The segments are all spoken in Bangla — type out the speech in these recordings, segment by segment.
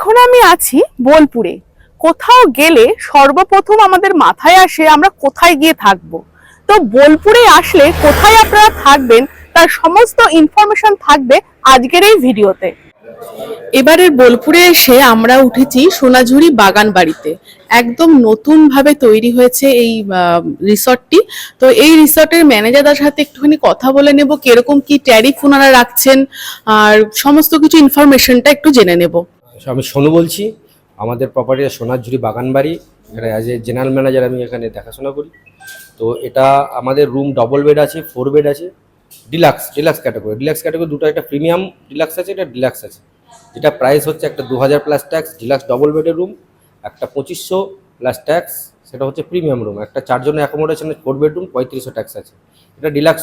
এখন আমি আছি বোলপুরে। কোথাও গেলে সর্বপ্রথম আমাদের মাথায় আসে আমরা কোথায় গিয়ে থাকবো। তো বোলপুরে আসলে কোথায় আপনারা থাকবেন তার সমস্ত ইনফরমেশন থাকবে আজকের এই ভিডিওতে। এবারের বোলপুরে এসে আমরা উঠেছি সোনাঝুরি বাগান বাড়িতে। একদম নতুন ভাবে তৈরি হয়েছে এই রিসর্টটি। তো এই রিসর্টের ম্যানেজারদের সাথে একটুখানি কথা বলে নেব, কিরকম কি ট্যারিফ ওনারা রাখছেন আর সমস্ত কিছু ইনফরমেশনটা একটু জেনে নেব। আমি সোনু বলছি, আমাদের প্রপার্টি সোনাঝুরি বাগান বাড়ি। এখানে অ্যাজ এ জেনারেল ম্যানেজার আমি এখানে দেখাশোনা করি। তো এটা আমাদের রুম ডবল বেড আছে, 4 বেড আছে, ডিলাক্স ক্যাটাগরি দুটো, একটা প্রিমিয়াম ডিলাক্স আছে, এটা ডিলাক্স আছে। যেটা প্রাইস হচ্ছে একটা 2000 প্লাস ট্যাক্স ডিলাক্স ডবল বেডের রুম, একটা 2500 প্লাস ট্যাক্স, সেটা হচ্ছে প্রিমিয়াম রুম। একটা 4 জনের অ্যাকোমোডেশনের 4 বেডরুম 3500 ট্যাক্স আছে। এটা ডিলাক্স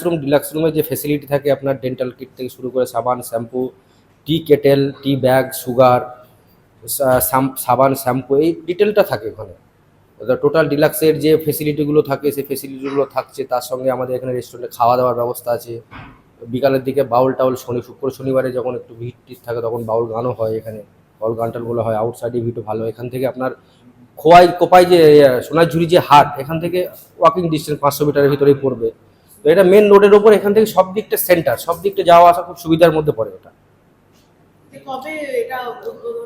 রুমে যে ফেসিলিটি থাকে আপনার ডেন্টাল কিট থেকে শুরু করে সাবান, শ্যাম্পু, টি কেটেল, টি ব্যাগ, সুগার, সাবান, শ্যাম্পু, এই ডিটেলটা থাকে ওখানে। টোটাল ডিলাক্সের যে ফেসিলিটিগুলো থাকে সেই ফেসিলিটিগুলো থাকছে। তার সঙ্গে আমাদের এখানে রেস্টুরেন্টে খাওয়া দাওয়ার ব্যবস্থা আছে। বিকালের দিকে বাউল টাউল শনিবারে যখন একটু ভিড় টিট থাকে তখন বাউল গানও হয় এখানে, বাউল গান টানগুলো হয়। আউটসাইডে ভিড়ও ভালো। এখান থেকে আপনার কোপাই যে সোনাঝুরি যে হাট, এখান থেকে ওয়াকিং ডিস্টেন্স 500 মিটারের ভিতরেই পড়বে। তো এটা মেন রোডের ওপর, এখান থেকে সব দিকটা সেন্টার, সব দিকটা যাওয়া আসা খুব সুবিধার মধ্যে পড়ে।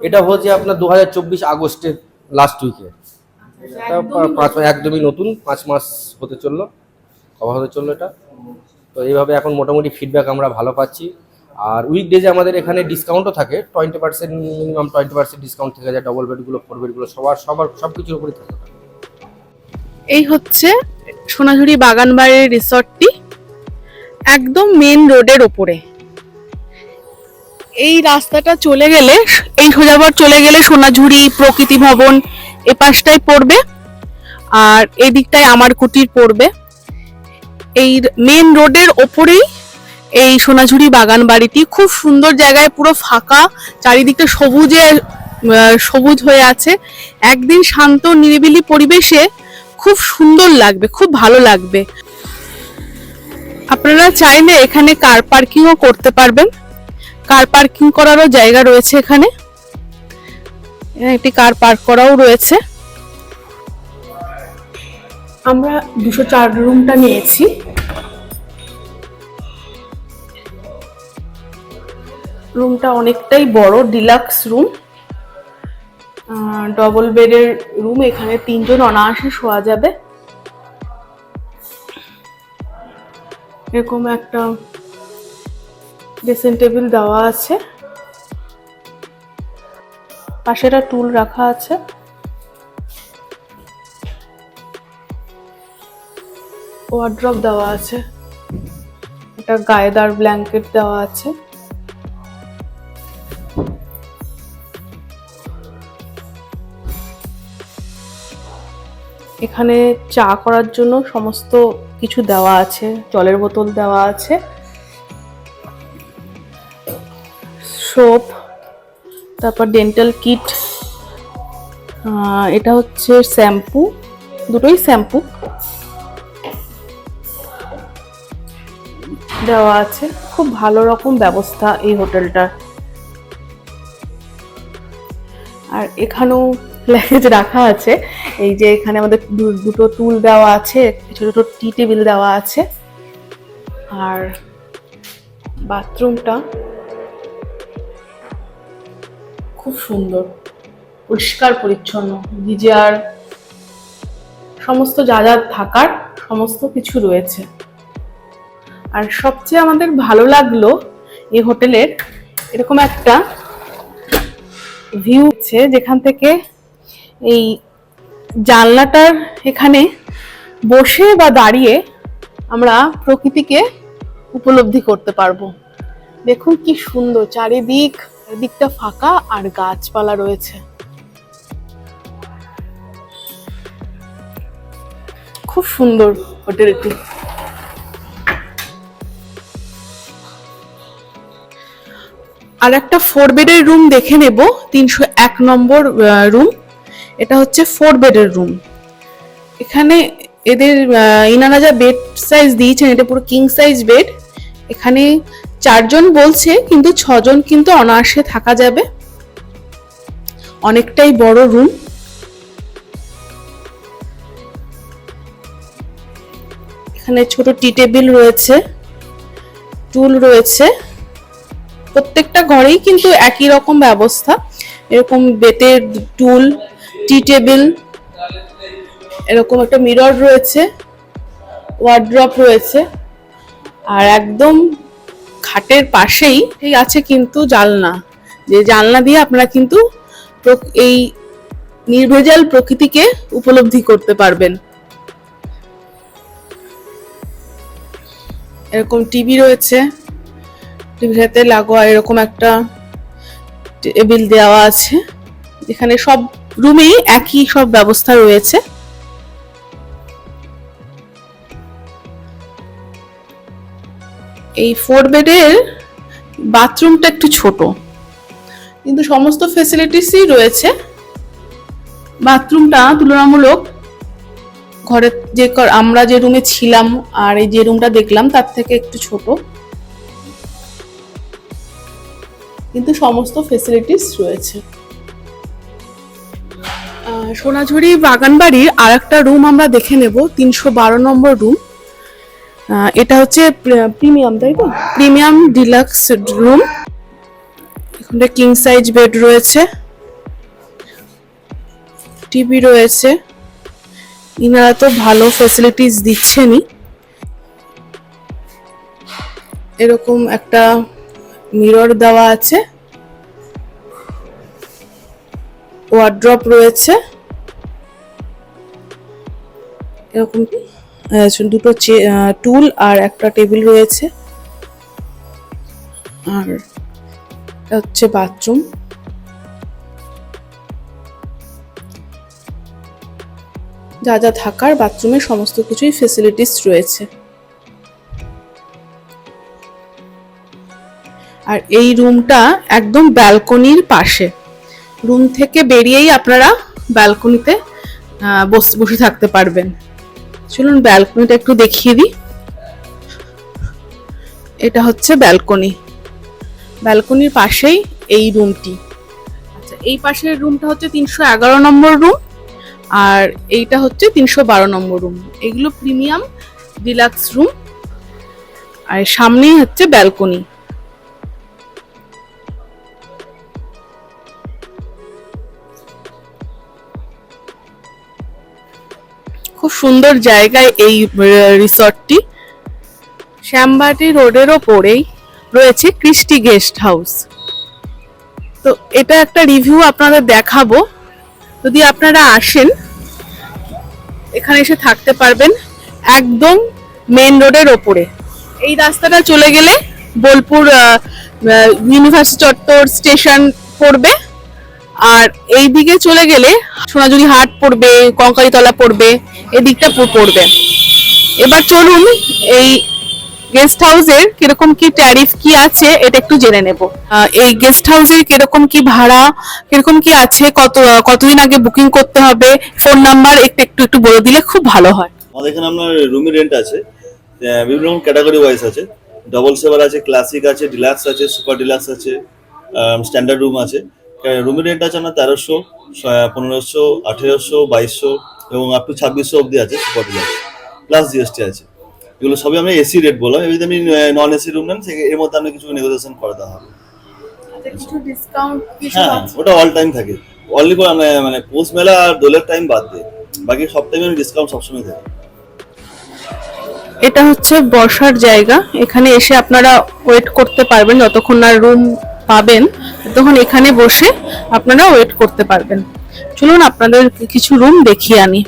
এটা হচ্ছে আপনার 2024 আগস্টের লাস্ট উইকে। একদমই নতুন, 5 মাস হতে চললো এটা। তো এইভাবে এখন মোটামুটি ফিডব্যাক আমরা ভালো পাচ্ছি। আর উইকডেজে আমাদের এখানে ডিসকাউন্টও থাকে, 20% মিনিমাম 20% ডিসকাউন্ট থেকে যায়। ডবল বেডগুলো, 4 বেডগুলো সবার সব কিছুর উপরই থাকে। এই হচ্ছে সোনাঝুরি বাগান বাড়ির রিসর্টটি, একদম মেন রোডের ওপরে। এই রাস্তাটা চলে গেলে, এই সোজাবার চলে গেলে সোনাঝুরি প্রকৃতি ভবন এ পাশটায় পড়বে, আর এই দিকটায় আমার কুটির পড়বে। এই মেন রোডের ওপরেই এই সোনাঝুরি বাগান বাড়িটি। খুব সুন্দর জায়গায়, পুরো ফাঁকা, চারিদিকটা সবুজ হয়ে আছে। একদিন শান্ত নিরিবিলি পরিবেশে খুব সুন্দর লাগবে, খুব ভালো লাগবে। আপনারা চাইলে এখানে কার পার্কিংও করতে পারবেন। কার পার্কিং করারও জায়গা রয়েছে এখানে, একটি কার পার্ক করাও রয়েছে। আমরা 204 রুমটা নিয়েছি। রুমটা অনেকটাই বড়, ডিলাক্স রুম, ডবল বেডের রুম। এখানে 3 জন অনায়াসে শোয়া যাবে। এরকম একটা ড্রেসিং টেবিল দেওয়া আছে, পাশে একটা টুল রাখা আছে। ওয়ার্ড্রপ দেওয়া আছে, একটা গায়েদার ব্ল্যাঙ্কেট দেওয়া আছে। এখানে চা করার জন্য সমস্ত কিছু দেওয়া আছে, জলের বোতল দেওয়া আছে, সোপ, তারপর ডেন্টাল কিট, এটা হচ্ছে শ্যাম্পু, দুটোই শ্যাম্পু দেওয়া আছে। খুব ভালো রকম ব্যবস্থা এই হোটেলটার। আর এখানেও লাগেজ রাখা আছে। এই যে এখানে আমাদের দুটো টুল দেওয়া আছে, ছোট ছোট টি টেবিল দেওয়া আছে। আর বাথরুমটা খুব সুন্দর, পরিষ্কার পরিচ্ছন্ন, গিজার, সমস্ত যা যা থাকার সমস্ত কিছু রয়েছে। আর সবচেয়ে আমাদের ভালো লাগলো এই হোটেলের এরকম একটা ভিউ আছে, যেখান থেকে এই জানলাটার এখানে বসে বা দাঁড়িয়ে আমরা প্রকৃতিকে উপলব্ধি করতে পারবো। দেখুন কি সুন্দর চারিদিকটা ফাঁকা আর গাছপালা রয়েছে। খুব সুন্দর হোটেলটি। আর একটা 4 বেডের রুম দেখে নেব, 301 নম্বর রুম। এটা হচ্ছে 4 বেডের রুম। এখানে ইনারা যা বেড সাইজ দিয়েছেন, এটা পুরো কিং সাইজ বেড। এখানে 4 জন বলছে, কিন্তু 6 জন কিন্তু অনায়াসে থাকা যাবে। অনেকটাই বড় রুম। এখানে ছোট টি টেবিল রয়েছে, টুল রয়েছে। প্রত্যেকটা ঘরেই কিন্তু একই রকম ব্যবস্থা, এরকম বেতের টুল, টি টেবিল, এরকম একটা মিরর রয়েছে, ওয়ার্ড্রপ রয়েছে। আর একদম খাটের পাশেই আছে কিন্তু জানলা, যে জানলা দিয়ে আপনারা কিন্তু এই নির্ভেজাল প্রকৃতিকে উপলব্ধি করতে পারবেন। এরকম টিভি রয়েছে, টিভির সাথে লাগোয়া এরকম একটা টেবিল দেওয়া আছে। এখানে সব রুমেই একই সব ব্যবস্থা রয়েছে। এই 4 বেডের বাথরুমটা একটু ছোট, কিন্তু সমস্ত ফেসিলিটিসই রয়েছে। বাথরুমটা তুলনামূলক ঘরে যে আমরা যে রুমে ছিলাম আর এই যে রুমটা দেখলাম তার থেকে একটু ছোট, কিন্তু সমস্ত ফেসিলিটিস রয়েছে। সোনাঝুরি বাগানবাড়ির আর একটা রুম আমরা দেখে নেব, 312 নম্বর রুম। এটা হচ্ছে প্রিমিয়াম, তাই তো? Premium deluxe room. এখানে কিং সাইজ বেড রয়েছে, টিভি রয়েছে। ইনারা তো ভালো ফ্যাসিলিটিস দিচ্ছেনই। এরকম একটা মিরর দেওয়া আছে, ওয়ার্ড্রপ রয়েছে, এরকম দুটো টুল আর একটা টেবিল রয়েছে। আর এটা হচ্ছে বাথরুম। যা যা থাকার বাথরুমে সমস্ত কিছুই ফেসিলিটিস রয়েছে। আর এই রুমটা একদম ব্যালকনির পাশে, রুম থেকে বেরিয়েই আপনারা ব্যালকনিতে বসে থাকতে পারবেন। চলুন ব্যালকনিটা একটু দেখিয়ে দিই। এটা হচ্ছে ব্যালকনি, ব্যালকনির পাশেই এই রুমটি। আচ্ছা, এই পাশের রুমটা হচ্ছে 311 নম্বর রুম, আর এইটা হচ্ছে 312 নম্বর রুম। এগুলো প্রিমিয়াম ডিলাক্স রুম, আর সামনেই হচ্ছে ব্যালকনি। খুব সুন্দর জায়গায় এই রিসর্টটি। শ্যামবাটি রোডের ওপরেই রয়েছে ক্রিস্টি গেস্ট হাউস। তো এটা একটা রিভিউ আপনাদের দেখাবো। যদি আপনারা আসেন এখানে এসে থাকতে পারবেন একদম মেন রোডের ওপরে। এই রাস্তাটা চলে গেলে বোলপুর ইউনিভার্সিটি চত্বর স্টেশন পড়বে, আর এই দিকে চলে গেলে সোনাঝুরি হাট পড়বে, কঙ্কালীতলা পড়বে, এদিকটা পড়বে। এবার চলুন এই গেস্ট হাউসের কিরকম কি ট্যারিফ কি আছে এটা একটু জেনে নেব। এই গেস্ট হাউসের কিরকম কি ভাড়া, কিরকম কি আছে, কতদিন আগে বুকিং করতে হবে, ফোন নাম্বার একটু বলে দিলে খুব ভালো হয়। আমাদের এখানে আপনার রুমের রেন্ট আছে বিভিন্ন রকম ক্যাটাগরি ওয়াইজ আছে। ডবল সেভার আছে, ক্লাসিক আছে, ডিলাক্স আছে, সুপার ডিলাক্স আছে, স্ট্যান্ডার্ড রুম আছে। রুমের রেন্ট আছে আপনার 1300, 1500, 1800, 2200 এবং আপ টু 2600 অবধি আছে সুপার ডিলাক্স, প্লাস জিএসটি আছে। এগুলো সবই আমরা এসি রেট বললাম। এবার যদি আপনি নন এসি রুম নেন এর মধ্যে আপনি কিছু নেগোসিয়েশন করে দেওয়া হবে। হ্যাঁ, ওটা অল টাইম থাকে। অনলি মানে পোস্ট মেলা আর দোলের টাইম বাদ দিয়ে বাকি সব টাইমে ডিসকাউন্ট সবসময় থাকে। এটা হচ্ছে বসার জায়গা, এখানে এসে আপনারা ওয়েট করতে পারবেন যতক্ষণ না রুম পাবেন, তখন এখানে বসে আপনারা ওয়েট করতে পারবেন। চলুন আপনাদের কিছু রুম দেখিয়ে আনি।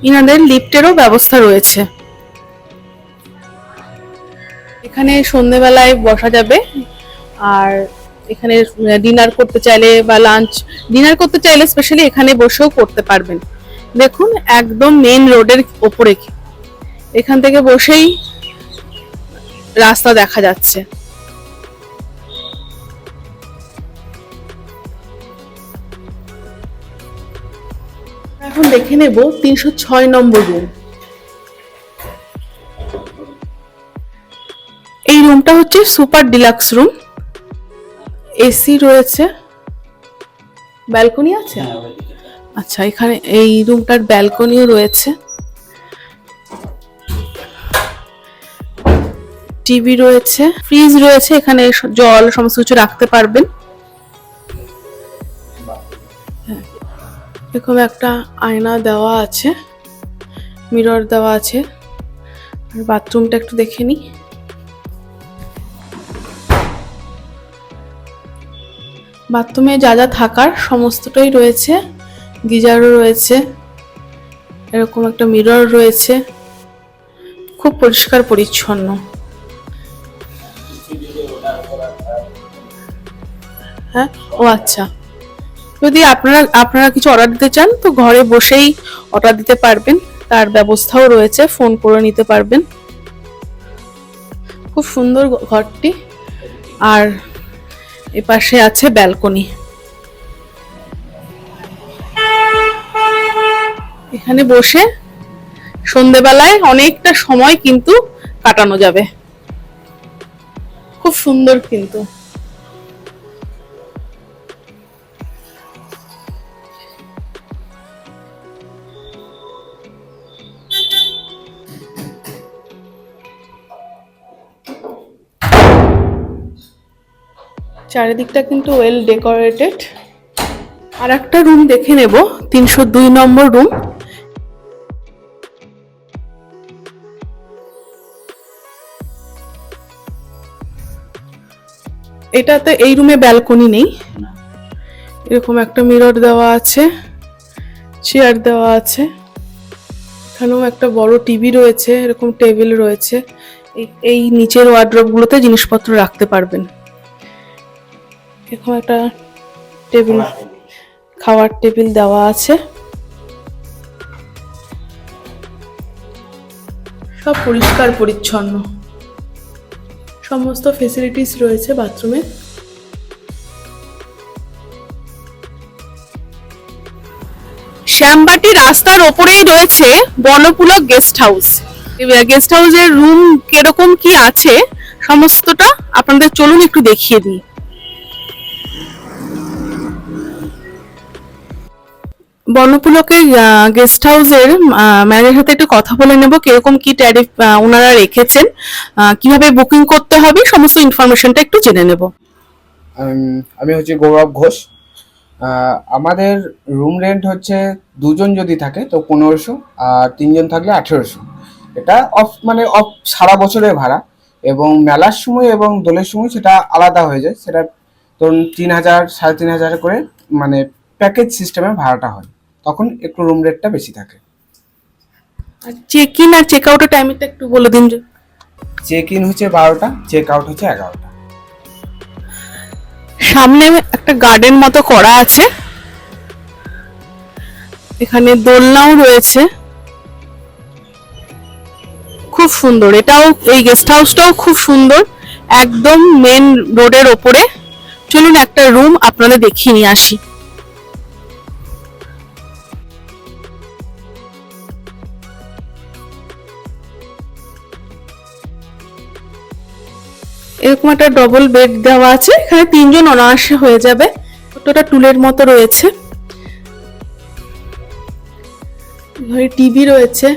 ইনাদের লিফটেরও ব্যবস্থা রয়েছে। এখানে সন্ধ্যেবেলায় বসা যাবে, আর এখানে ডিনার করতে চাইলে বা লাঞ্চ ডিনার করতে চাইলে স্পেশালি এখানে বসেও করতে পারবেন। দেখুন একদম মেন রোডের ওপরে, এখান থেকে বসেই রাস্তা দেখা যাচ্ছে। এখন দেখে নেব 306 নম্বর রুম। এই রুমটা হচ্ছে সুপার ডিলাক্স রুম। এসি রয়েছে, ব্যালকনি আছে। আচ্ছা, এখানে এই রুমটার ব্যালকনিও রয়েছে, টিভি রয়েছে, ফ্রিজ রয়েছে, এখানে জল সমস্ত কিছু রাখতে পারবেন। এরকম একটা আয়না দেওয়া আছে, মিরর দেওয়া আছে। আর বাথরুমটা একটু দেখে নিই। বাথরুমে যা যা থাকার সমস্তটাই রয়েছে, গিজারও রয়েছে, এরকম একটা মিরর রয়েছে, খুব পরিষ্কার পরিচ্ছন্ন। হ্যাঁ, ও আচ্ছা, যদি আপনারা কিছু অর্ডার দিতে চান তো ঘরে বসেই অর্ডার দিতে পারবেন, তার ব্যবস্থাও রয়েছে, ফোন করে নিতে পারবেন। খুব সুন্দর ঘরটি। আর এপাশে আছে ব্যালকনি, এখানে বসে সন্ধেবেলায় অনেকটা সময় কিন্তু কাটানো যাবে, খুব সুন্দর কিন্তু। চারিদিকটা কিন্তু ওয়েল ডেকোরেটেড। আর একটা রুম দেখে নেব, 302 নম্বর রুম। এটাতে এই রুমে ব্যালকনি নেই। এরকম একটা মিরর দেওয়া আছে, চেয়ার দেওয়া আছে, এখানেও একটা বড় টিভি রয়েছে, এরকম টেবিল রয়েছে। এই নিচের ওয়ার্ড্রপ গুলোতে জিনিসপত্র রাখতে পারবেন। এরকম একটা টেবিল, খাওয়ার টেবিল দেওয়া আছে। সব পরিষ্কার পরিচ্ছন্ন, সমস্ত ফেসিলিটিস রয়েছে বাথরুমে। শ্যামবাটি রাস্তার ওপরেই রয়েছে বনপুলক গেস্ট হাউস। গেস্ট হাউসের রুম কিরকম কি আছে সমস্তটা আপনাদের চলুন একটু দেখিয়ে দিই। বনপুলকের গেস্ট হাউসের ম্যানেজারের সাথে একটু কথা বলে নেব, কিরকম কি ট্যারিফ ওনারা রেখেছেন, কিভাবে বুকিং করতে হবে, সমস্ত ইনফরমেশনটা একটু জেনে নেব। আমি হচ্ছে গৌরব ঘোষ। আমাদের রুম রেন্ট হচ্ছে 2 জন যদি থাকে তো 1500, আর 3 জন থাকলে 1800। এটা অফ সারা বছরের ভাড়া, এবং মেলার সময় এবং দোলের সময় সেটা আলাদা হয়ে যায়। সেটা ধরুন 3000 3500 করে মানে প্যাকেজ সিস্টেমে ভাড়াটা হয়, তখন একটু রুম রেটটা বেশি থাকে। আর চেক ইন আর চেক আউটের টাইমিংটা একটু বলে দিন। চেক ইন হচ্ছে 12টা, চেক আউট হচ্ছে 11টা। সামনে একটা গার্ডেন মতো করা আছে, এখানে দোলনাও রয়েছে, খুব সুন্দর। এটাও, এই গেস্ট হাউসটাও খুব সুন্দর, একদম মেন রোডের ওপরে। চলুন একটা রুম আপনাদের দেখিয়ে নিয়ে আসি। এরকম একটা ডবল বেড দেওয়া আছে, এখানে 3 জন অনায়াসে হয়ে যাবে। ছোটটা টুলের মতো রয়েছে, টিভি রয়েছে,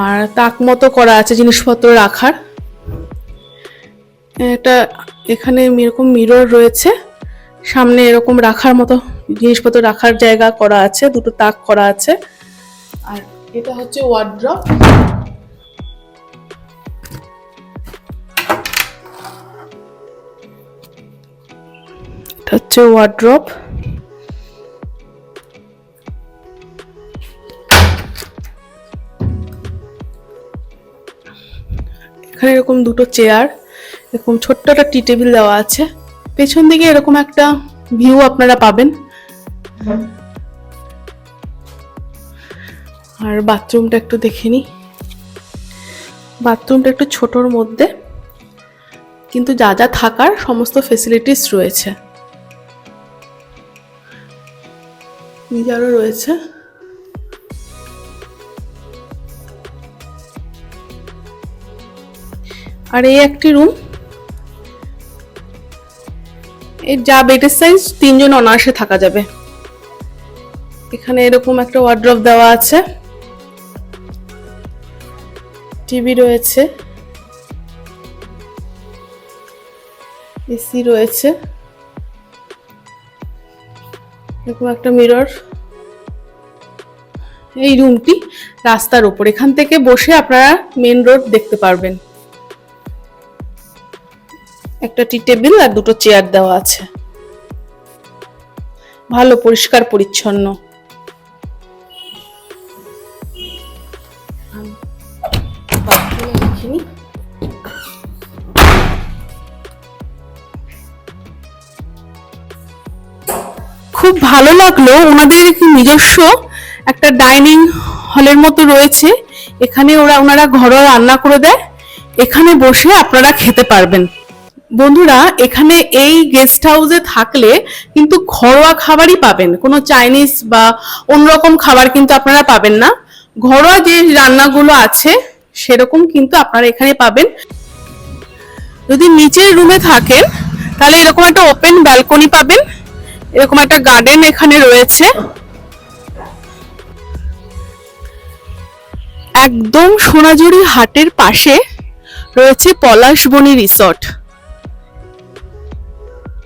আর তাক মতো করা আছে জিনিসপত্র রাখার। এটা এখানে এরকম মিরর রয়েছে, সামনে এরকম রাখার মতো জিনিসপত্র রাখার জায়গা করা আছে, দুটো তাক করা আছে। আর এটা হচ্ছে ওয়ার্ড্রপ। এটা হচ্ছে ওয়ার্ড্রপ। এখানে এরকম দুটো চেয়ার, এরকম ছোট্ট একটা টি টেবিল দেওয়া আছে। পেছন দিকে এরকম একটা ভিউ আপনারা পাবেন। আর বাথরুমটা একটু দেখে নিই। বাথরুমটা একটু ছোটর মধ্যে, কিন্তু যা যা থাকার সমস্ত ফেসিলিটিস রয়েছে। গিজারও রয়েছে। আর এই একটি রুম, এই যা বেডের সাইজ 3 জন অনায়াসে থাকা যাবে। এখানে এরকম একটা ওয়ার্ড্রপ দেওয়া আছে, টিভি রয়েছে, এসি রয়েছে, এরকম একটা মিরর। এই রুমটি রাস্তার উপর, এখান থেকে বসে আপনারা মেন রোড দেখতে পারবেন। একটা টি টেবিল আর দুটো চেয়ার দেওয়া আছে, ভালো পরিষ্কার পরিচ্ছন্ন। খুব ভালো লাগলো, ওনাদের নিজস্ব একটা ডাইনিং হলের মতো রয়েছে, এখানে ওনারা ঘরোয়া রান্না করে দেয়, এখানে বসে আপনারা খেতে পারবেন। বন্ধুরা, এখানে এই গেস্ট হাউসে থাকলে কিন্তু ঘরোয়া খাবারই পাবেন, কোনো চাইনিজ বা অন্যরকম খাবার কিন্তু আপনারা পাবেন না। ঘরোয়া যে রান্নাগুলো আছে সেরকম কিন্তু আপনারা এখানে পাবেন। যদি নিচের রুমে থাকেন তাহলে এরকম একটা ওপেন ব্যালকনি পাবেন, এরকম একটা গার্ডেন এখানে রয়েছে। একদম সোনাঝুরি হাটের পাশে রয়েছে পলাশবনী রিসর্ট।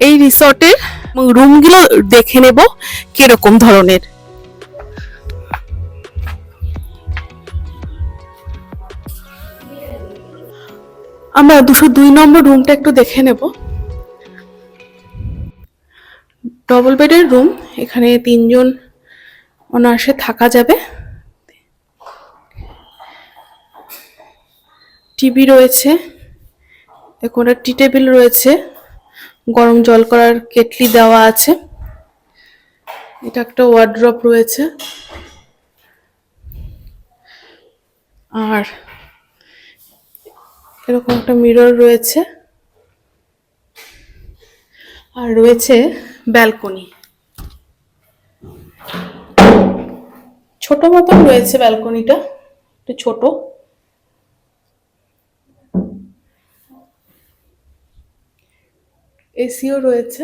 এই রিসর্টের রুমগুলো দেখে নেব কিরকম ধরনের। আমরা 202 নম্বর রুমটা একটু দেখে নেব। ডবল বেডের রুম, এখানে 3 জন অনায়াসে থাকা যাবে। টিভি রয়েছে, এখন টি টেবিল রয়েছে, গরম জল করার কেটলি দেওয়া আছে, এটা একটা ওয়ার্ড্রপ রয়েছে, আর এরকম একটা মিরর রয়েছে, আর রয়েছে ব্যালকনি। ছোট মতন রয়েছে ব্যালকনিটা, একটু ছোট। এসিও রয়েছে,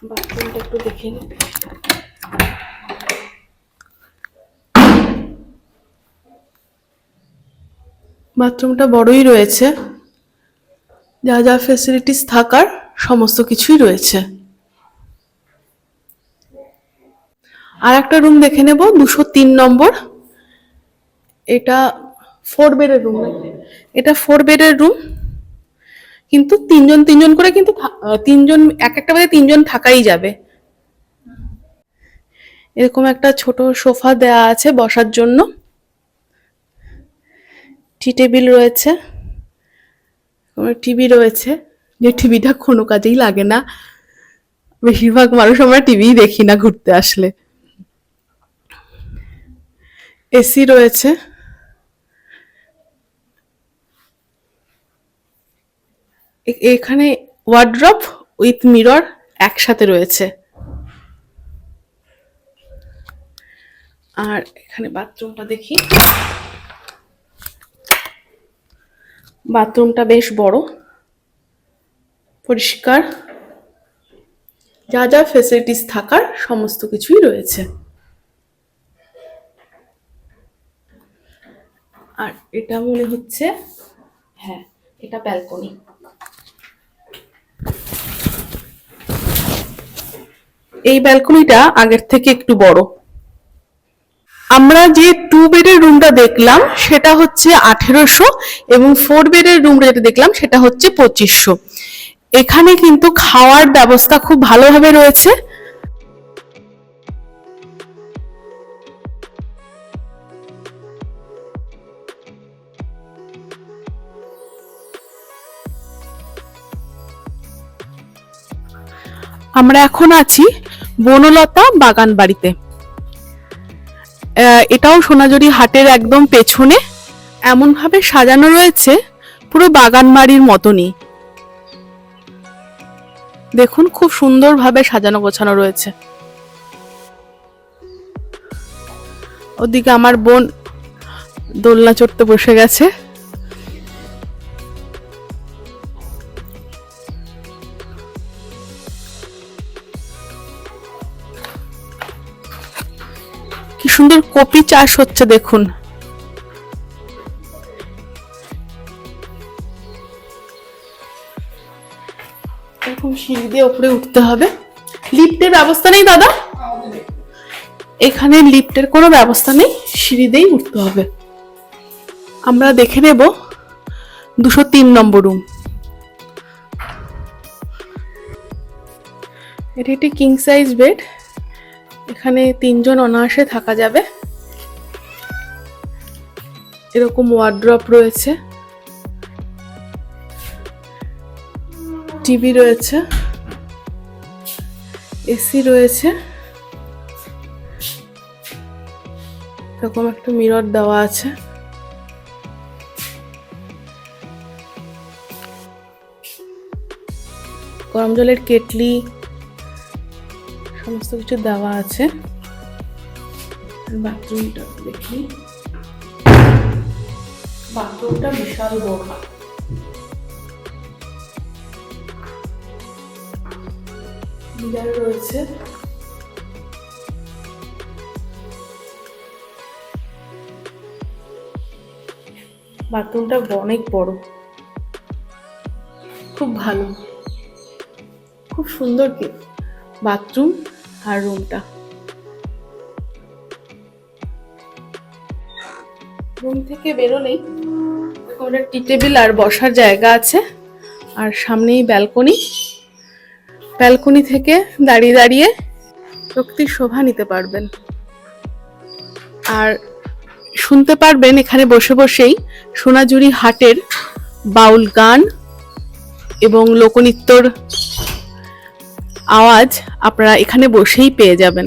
বাথরুমটা একটু দেখে নিন। বাথরুমটা বড়ই রয়েছে, যা যা ফেসিলিটিস থাকার সমস্ত কিছুই রয়েছে। আর একটা রুম দেখে নেব, 203 নম্বর। এটা 4 বেডের রুম, এটা 4 বেডের রুম, কিন্তু 3 জন করে, কিন্তু 3 জন এক একটা বেডে 3 জন থাকাই যাবে। এরকম একটা ছোট সোফা দেয়া আছে বসার জন্য, টি টেবিল রয়েছে, টিভি রয়েছে, যে টিভিটা কোনো কাজেই লাগে না, বেশিরভাগ মানুষ আমরা টিভি দেখি না ঘুরতে আসলে। এসি রয়েছে, এখানে ওয়ার্ড্রপ উইথ মিরর একসাথে রয়েছে। আর এখানে বাথরুমটা দেখি, বাথরুমটা বেশ বড়, পরিষ্কার, যা যা ফেসিলিটিস থাকার সমস্ত কিছুই রয়েছে। আর এটা মনে হচ্ছে, হ্যাঁ, এটা ব্যালকনি। এই ব্যালকনিটা আগের থেকে একটু বড়। আমরা যে 2 বেডের রুমটা দেখলাম সেটা হচ্ছে 1800, এবং 4 বেডের রুমটা যেটা দেখলাম সেটা হচ্ছে 2500। এখানে কিন্তু খাওয়ার ব্যবস্থা খুব ভালোভাবে রয়েছে। আমরা এখন আছি বনলতা বাগান বাড়িতে। এটাও সোনাঝুরি হাটের একদম পেছনে, এমন ভাবে সাজানো রয়েছে পুরো বাগান বাড়ির মতনই। দেখুন, খুব সুন্দরভাবে সাজানো গোছানো রয়েছে। ওদিকে আমার বোন দোলনা চড়তে বসে গেছে। সুন্দর কপি চাষ হচ্ছে দেখুন। এরকম সিঁড়ি দিয়ে উপরে উঠতে হবে। লিফটের ব্যবস্থা নেই দাদা? এখানে লিফটের কোনো ব্যবস্থা নেই, সিঁড়ি দিয়েই উঠতে হবে। আমরা দেখে নেব 203 নম্বর রুম। এটি একটি কিং সাইজ বেড, এখানে 3 জন অনায়াসে থাকা যাবে। এরকম ওয়ার্ড্রপ রয়েছে, টিভি রয়েছে, এসি রয়েছে, এরকম একটা মিরর দেওয়া আছে। গরম জলের কেটলি সমস্ত কিছু দেওয়া আছে। বাথরুমটা দেখি, বাথরুমটা বিশাল বড়। মিরর রয়েছে, বাথরুমটা অনেক বড়, খুব ভালো, খুব সুন্দর কি বাথরুম আর রুমটা। রুম থেকে বেরোলেই একটা টি টেবিল আর বসার জায়গা আছে, আর সামনেই ব্যালকনি। ব্যালকনি থেকে দাঁড়িয়ে দাঁড়িয়ে প্রকৃতির শোভা নিতে পারবেন, আর শুনতে পারবেন এখানে বসে বসেই সোনাঝুরি হাটের বাউল গান এবং লোকনৃত্যর আওয়াজ আপনারা এখানে বসেই পেয়ে যাবেন।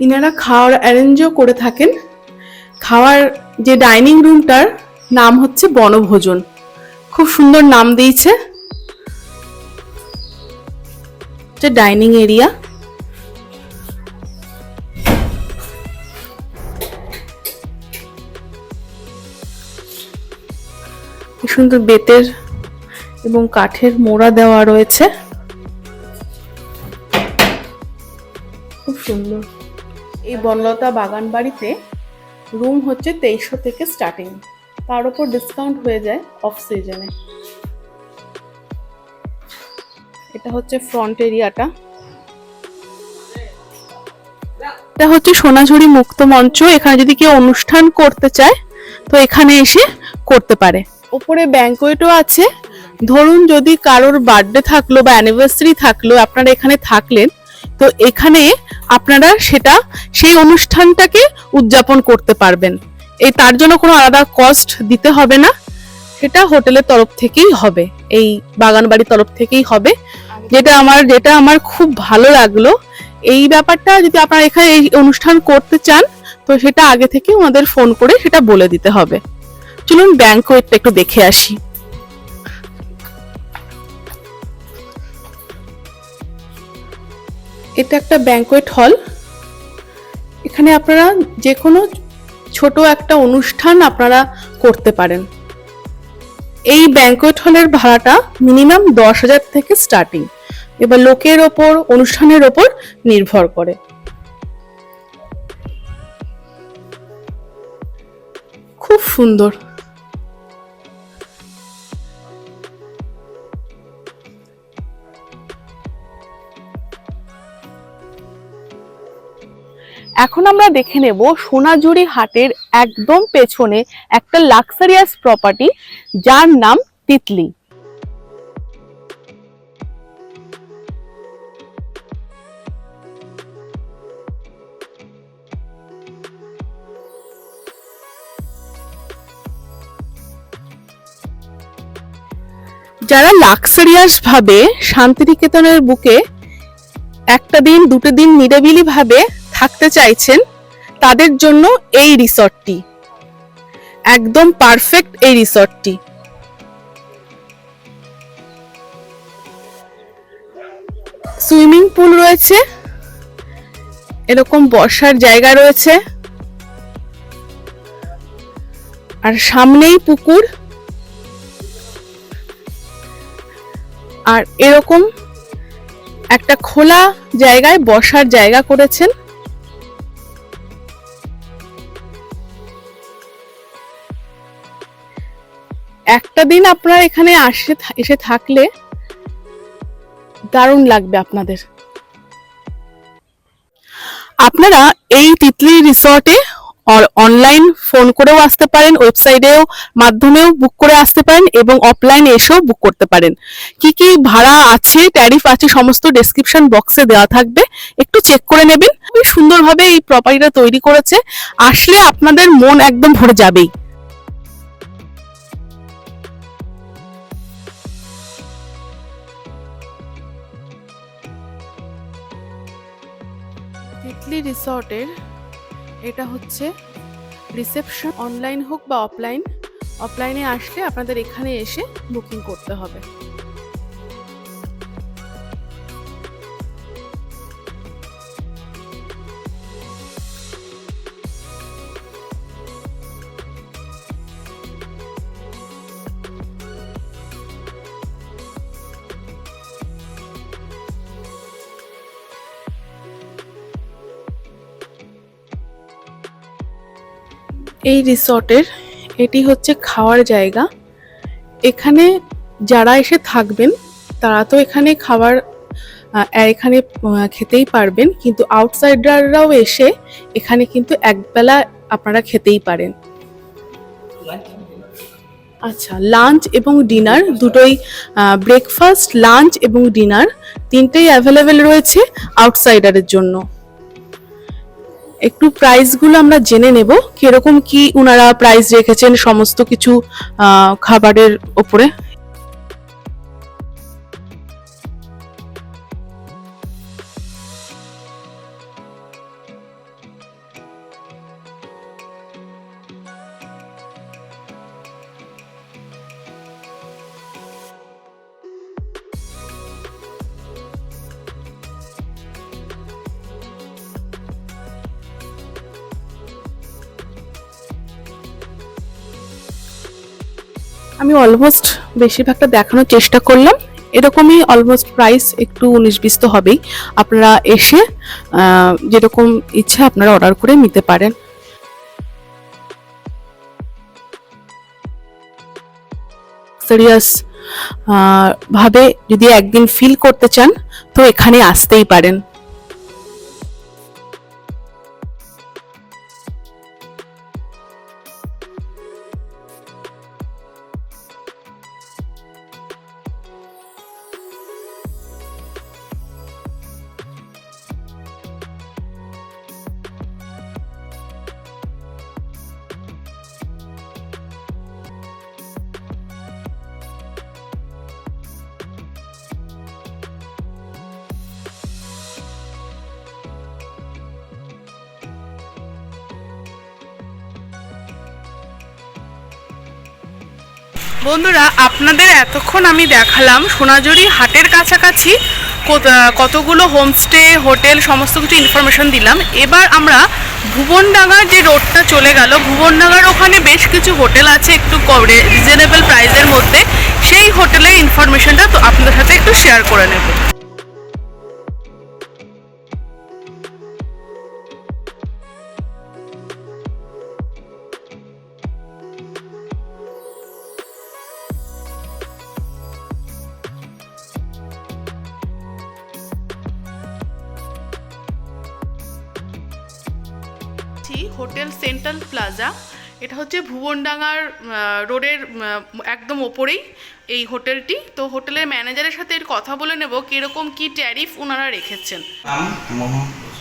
ইনারা খাওয়ার অ্যারেঞ্জও করে থাকেন। খাওয়ার যে ডাইনিং রুমটার নাম হচ্ছে বনভোজন, খুব সুন্দর নাম দিয়েছে। ডাইনিং এরিয়া, সুন্দর বেতের এবং কাঠের মোড়া দেওয়া রয়েছে, খুব সুন্দর। এই বনলতা বাগান বাড়িতে রুম হচ্ছে 2300 থেকে স্টার্টিং, তার উপর ডিসকাউন্ট হয়ে যায় অফ সিজনে। এটা হচ্ছে ফ্রন্ট এরিয়াটা। এটা হচ্ছে সোনাঝুরি মুক্ত মঞ্চ। এখানে যদি কেউ অনুষ্ঠান করতে চায় তো এখানে এসে করতে পারে। ওপরে ব্যাংকোয়েটও আছে। ধরুন যদি কারোর বার্থডে থাকলো বা অ্যানিভার্সারি থাকলো, আপনারা এখানে থাকলেন, তো এখানে আপনারা সেই অনুষ্ঠানটাকে উদযাপন করতে পারবেন। তার জন্য কোনো আলাদা কস্ট দিতে হবে না, সেটা হোটেলের তরফ থেকেই হবে, এই বাগান বাড়ির তরফ থেকেই হবে। যেটা আমার খুব ভালো লাগলো এই ব্যাপারটা, যদি আপনারা এখানে এই অনুষ্ঠান করতে চান তো সেটা আগে থেকে ওনাদের ফোন করে সেটা বলে দিতে হবে। চলুন ব্যাংকোয়েটটা একটু দেখে আসি। এটা একটা ব্যাংকোয়েট হল। এখানে আপনারা যে কোনো ছোট একটা অনুষ্ঠান আপনারা করতে পারেন। এই ব্যাংকোয়েট হলের ভাড়াটা মিনিমাম 10,000 থেকে স্টার্টিং, এবার লোকের ওপর, অনুষ্ঠানের ওপর নির্ভর করে। খুব সুন্দর। এখন আমরা দেখে নেব সোনাঝুরি হাটের একদম পেছনে একটা লাক্সারিয়াস প্রপার্টি, যার নাম তিতলি। যারা লাক্সারিয়াস ভাবে শান্তিনিকেতনের বুকে একটা দিন দুটো দিন নিরিবিলি ভাবে থাকতে চাইছেন, তাদের জন্য এই রিসর্টটি একদম পারফেক্ট। এই রিসর্টটি সুইমিং পুল রয়েছে, এরকম বসার জায়গা রয়েছে, আর সামনেই পুকুর, আর এরকম একটা খোলা জায়গায় বসার জায়গা করেছেন। একটা দিন আপনারা এখানে এসে থাকলে দারুণ লাগবে আপনাদের। আপনারা এই তিতলি রিসর্টে অনলাইন ফোন করেও আসতে পারেন, ওয়েবসাইটেও মাধ্যমেও বুক করে আসতে পারেন এবং অফলাইনে এসেও বুক করতে পারেন। কি কি ভাড়া আছে, ট্যারিফ আছে, সমস্ত ডেসক্রিপশন বক্সে দেওয়া থাকবে, একটু চেক করে নেবেন। খুবই সুন্দরভাবে এই প্রপার্টিটা তৈরি করেছে, আসলে আপনাদের মন একদম ভরে যাবেই। তিতলি রিসর্টের এটা হচ্ছে রিসেপশন। অনলাইন হোক বা অফলাইন, অফলাইনে আসলে আপনাদের এখানে এসে বুকিং করতে হবে। এই রিসর্টের এটি হচ্ছে খাওয়ার জায়গা। এখানে যারা এসে থাকবেন তারা তো এখানে এখানে খেতেই পারবেন, কিন্তু আউটসাইডাররাও এসে এখানে কিন্তু একবেলা আপনারা খেতেই পারেন। আচ্ছা, লাঞ্চ এবং ডিনার দুটোই, ব্রেকফাস্ট, লাঞ্চ এবং ডিনার তিনটেই অ্যাভেলেবেল রয়েছে আউটসাইডারের জন্য। একটু প্রাইসগুলো আমরা জেনে নেব, কিরকম কি ওনারা প্রাইস রেখেছেন সমস্ত কিছু খাবারের ওপরে। আমি অলমোস্ট বেশিরভাগটা দেখানোর চেষ্টা করলাম। এরকমই অলমোস্ট প্রাইস একটু 19-20 তো হবেই। আপনারা এসে যেরকম ইচ্ছা আপনারা অর্ডার করে নিতে পারেন। সিরিয়াস ভাবে যদি একদিন ফিল করতে চান তো এখানে আসতেই পারেন। বন্ধুরা, আপনাদের এতক্ষণ আমি দেখালাম সোনাঝুরি হাটের কাছাকাছি কতগুলো হোমস্টে, হোটেল, সমস্ত কিছু ইনফরমেশন দিলাম। এবার আমরা ভুবনডাঙ্গার যে রোডটা চলে গেল, ভুবনডাঙ্গার ওখানে বেশ কিছু হোটেল আছে একটু রিজনেবল প্রাইসের মধ্যে। সেই হোটেলের ইনফরমেশনটা তো আপনাদের সাথে একটু শেয়ার করে নেব। হোটেল সেন্ট্রাল প্লাজা, এটা হচ্ছে ভুবনডাঙ্গার রোডের একদম ওপরেই এই হোটেলটি। তো হোটেলের ম্যানেজারের সাথে এর কথা বলে নেব কিরকম কি ট্যারিফ ওনারা রেখেছেন। আমি মোহাম্মদ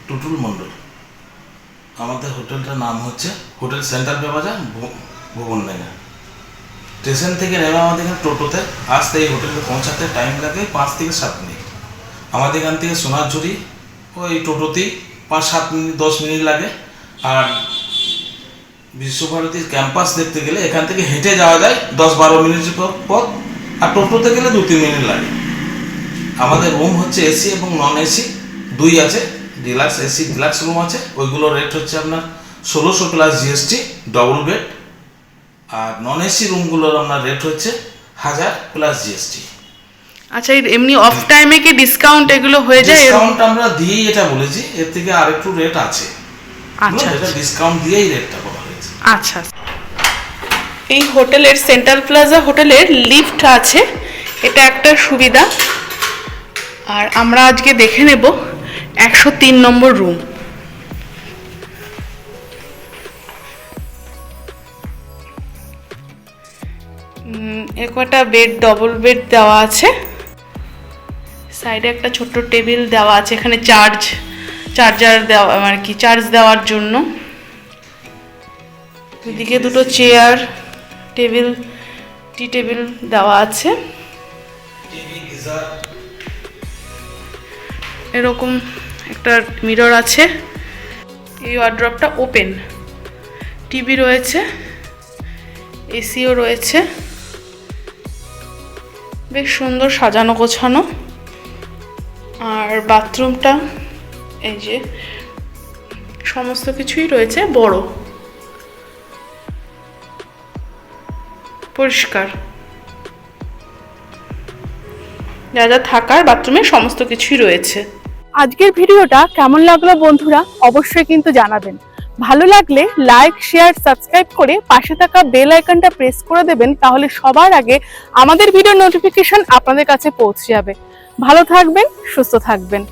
টুটুল মণ্ডল। আমাদের হোটেলটার নাম হচ্ছে hotel central plaza Bhubandanga. Station থেকে নেমে আমাদের এখানে টোটোতে আসতে এই হোটেলে পৌঁছাতে টাইম লাগে 5 থেকে 7 মিনিট। আমাদের এখান থেকে সোনাঝুরি ওই টোটোতেই 5-7 মিনিট 10 মিনিট লাগে। আর বিশ্বভারতীর ক্যাম্পাস দেখতে গেলে এখান থেকে হেঁটে যাওয়া যায় 10-12 মিনিটের পথ, আর টোটোতে গেলে 2-3 মিনিট লাগে। আমাদের রুম হচ্ছে এসি এবং নন এসি দুই আছে। ডিলাক্স এসি ডিলাক্স রুম আছে, ওইগুলোর রেট হচ্ছে আপনার 1600 প্লাস জিএসটি ডবল বেড। আর নন এসি রুমগুলোর আপনার রেট হচ্ছে 1000 প্লাস জিএসটি। আচ্ছা, এমনি অফ টাইমে কি ডিসকাউন্ট এগুলো হয়ে যায়? ডিসকাউন্ট আমরা দিয়েই এটা বলেছি, এর থেকে আরেকটু রেট আছে। আচ্ছা, এটা ডিসকাউন্ট দিয়েই রেটটা করা হয়েছে। আচ্ছা। এই হোটেলের সেন্ট্রাল প্লাজা হোটেলের লিফট আছে, এটা একটা সুবিধা। আর আমরা আজকে দেখে নেব 103 নম্বর রুম। একটা বেড, ডবল বেড দেওয়া আছে, সাইডে একটা ছোট্ট টেবিল দেওয়া আছে, এখানে চার্জার দেওয়া আর কি, চার্জ দেওয়ার জন্য। এদিকে দুটো চেয়ার, টেবিল, টি টেবিল দেওয়া আছে। এরকম একটা মিরর আছে। এই ওয়ার্ড্রপটা ওপেন, টিভি রয়েছে, এসিও রয়েছে, বেশ সুন্দর সাজানো গোছানো। আর বাথরুমটা এই যে সমস্ত কিছুই রয়েছে, বড়, পরিষ্কার, যা যা থাকার বাথরুমে সমস্ত কিছুই রয়েছে। আজকের ভিডিওটা কেমন লাগলো বন্ধুরা অবশ্যই কিন্তু জানাবেন। ভালো লাগলে লাইক, শেয়ার, সাবস্ক্রাইব করে পাশে থাকা বেল আইকনটা প্রেস করে দেবেন, তাহলে সবার আগে আমাদের ভিডিও নোটিফিকেশন আপনাদের কাছে পৌঁছে যাবে। ভালো থাকবেন, সুস্থ থাকবেন।